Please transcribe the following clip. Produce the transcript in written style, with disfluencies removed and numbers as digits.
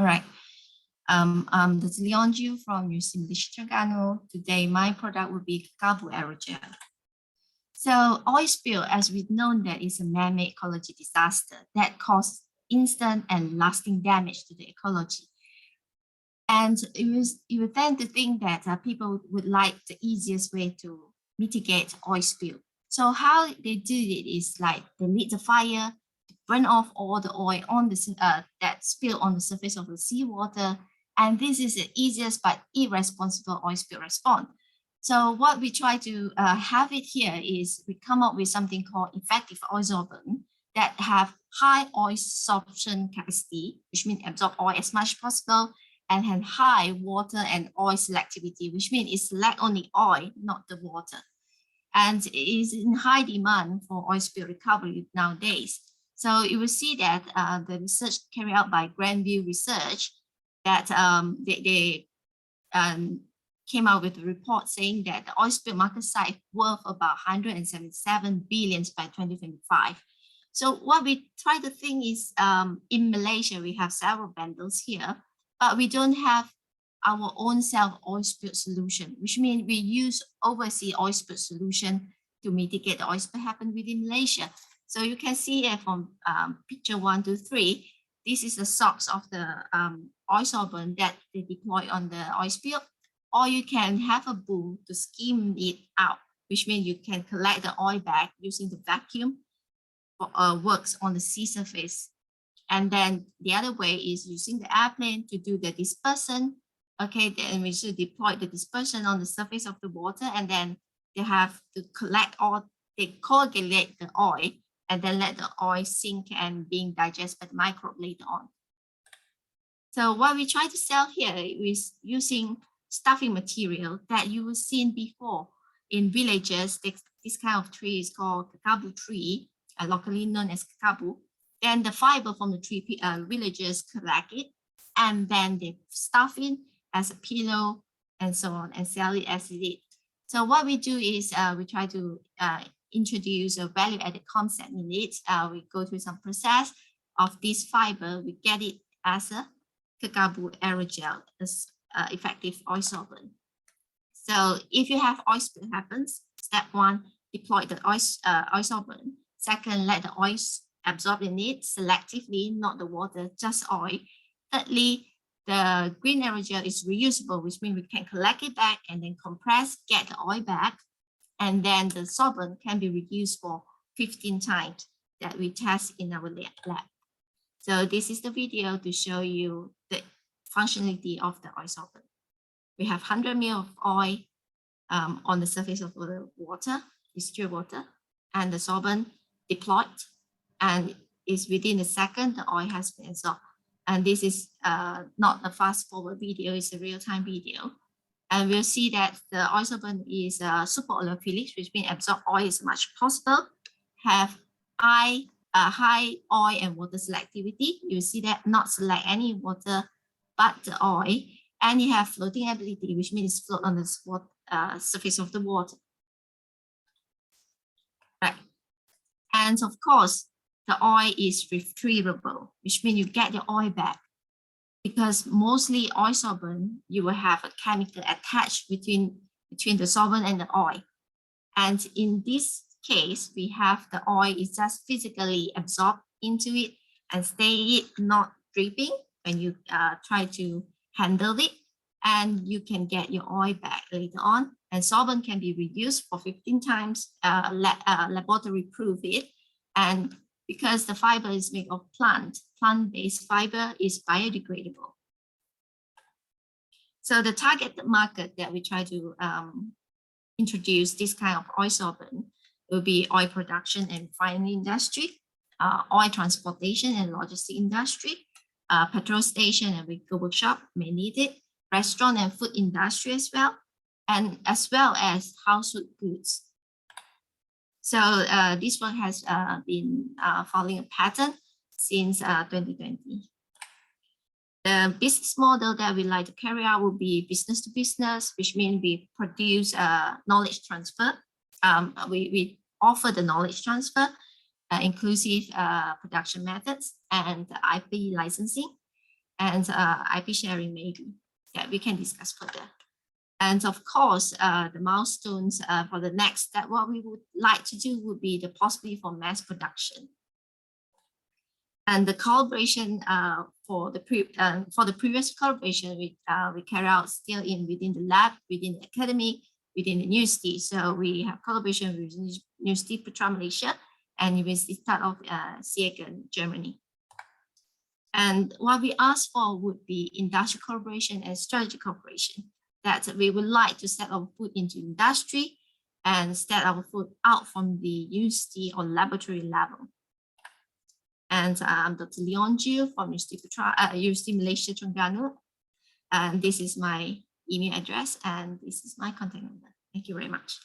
All right. This is Leonju from Universiti Terengganu. Today, my product will be Kekabu Aerogel. So oil spill, as we know, that is a man-made ecology disaster that causes instant and lasting damage to the ecology. And you would tend to think that people would like the easiest way to mitigate oil spill. So how they do it is like they lit the fire, burn off all the oil on the that spill on the surface of the seawater, and this is the easiest but irresponsible oil spill response. So what we try to have it here is we come up with something called effective oil sorbent that have high oil sorption capacity, which means absorb oil as much as possible, and have high water and oil selectivity, which means it select only oil, not the water. And it is in high demand for oil spill recovery nowadays. So you will see that the research carried out by Grandview Research that they came out with a report saying that the oil spill market size worth about 177 billion by 2025. So what we try to think is in Malaysia, we have several vendors here, but we don't have our own self oil spill solution, which means we use overseas oil spill solution to mitigate the oil spill happen within Malaysia. So you can see here from picture 1 to 3, this is the source of the oil sorbent that they deploy on the oil spill, or you can have a boom to skim it out, which means you can collect the oil back using the vacuum works on the sea surface. And then the other way is using the airplane to do the dispersion. Okay, then we should deploy the dispersion on the surface of the water, and then they have to collect all, they coagulate the oil, and then let the oil sink and being digested by the microbe later on. So what we try to sell here is using stuffing material that you will seen before in villages. This kind of tree is called Kekabu tree, locally known as Kekabu. Then the fiber from the tree, villagers collect it, and then they stuff it as a pillow and so on, and sell it as it is. So what we do is we try to introduce a value-added concept in it. We go through some process of this fiber. We get it as a Kekabu aerogel, as effective oil sorbent. So if you have oil spill happens, step 1, deploy the oil sorbent. Second, let the oil absorb in it selectively, not the water, just oil. Thirdly, the green aerogel is reusable, which means we can collect it back and then compress, get the oil back. And then the sorbent can be reduced for 15 times that we test in our lab. So this is the video to show you the functionality of the oil sorbent. We have 100 ml of oil on the surface of the water, distilled water, and the sorbent deployed, and is within a second, the oil has been absorbed. And this is not a fast forward video, it's a real-time video. And we'll see that the oil sorbent is super oleophilic, which means absorb oil as much as possible, have high oil and water selectivity. You see that not select any water but the oil, and you have floating ability, which means float on the surface of the water. Right. And of course, the oil is retrievable, which means you get your oil back. Because mostly oil sorbent, you will have a chemical attached between the sorbent and the oil. And in this case, we have the oil is just physically absorbed into it and stay it not dripping when you try to handle it. And you can get your oil back later on. And sorbent can be reduced for 15 times, laboratory proof it. And because the fiber is made of plant-based fiber is biodegradable. So the target market that we try to introduce this kind of oil sorbent will be oil production and refinery industry, oil transportation and logistic industry, petrol station and vehicle workshop may need it, restaurant and food industry as well as household goods. So this one has been following a pattern since 2020. The business model that we like to carry out will be business to business, which means we produce knowledge transfer. We offer the knowledge transfer, inclusive production methods and IP licensing. and IP sharing maybe that we can discuss further. And of course, the milestones for the next step, what we would like to do would be the possibility for mass production. And the collaboration for the previous collaboration, we carry out still within the lab, within the academy, within the university. So we have collaboration with University Putra Malaysia and University of Siegen, Germany. And what we ask for would be industrial collaboration and strategic cooperation. That we would like to set our foot into industry and set our foot out from the university or laboratory level. And I'm Dr. Leon Jiu from Universiti Malaysia, Terengganu. And this is my email address and this is my contact number. Thank you very much.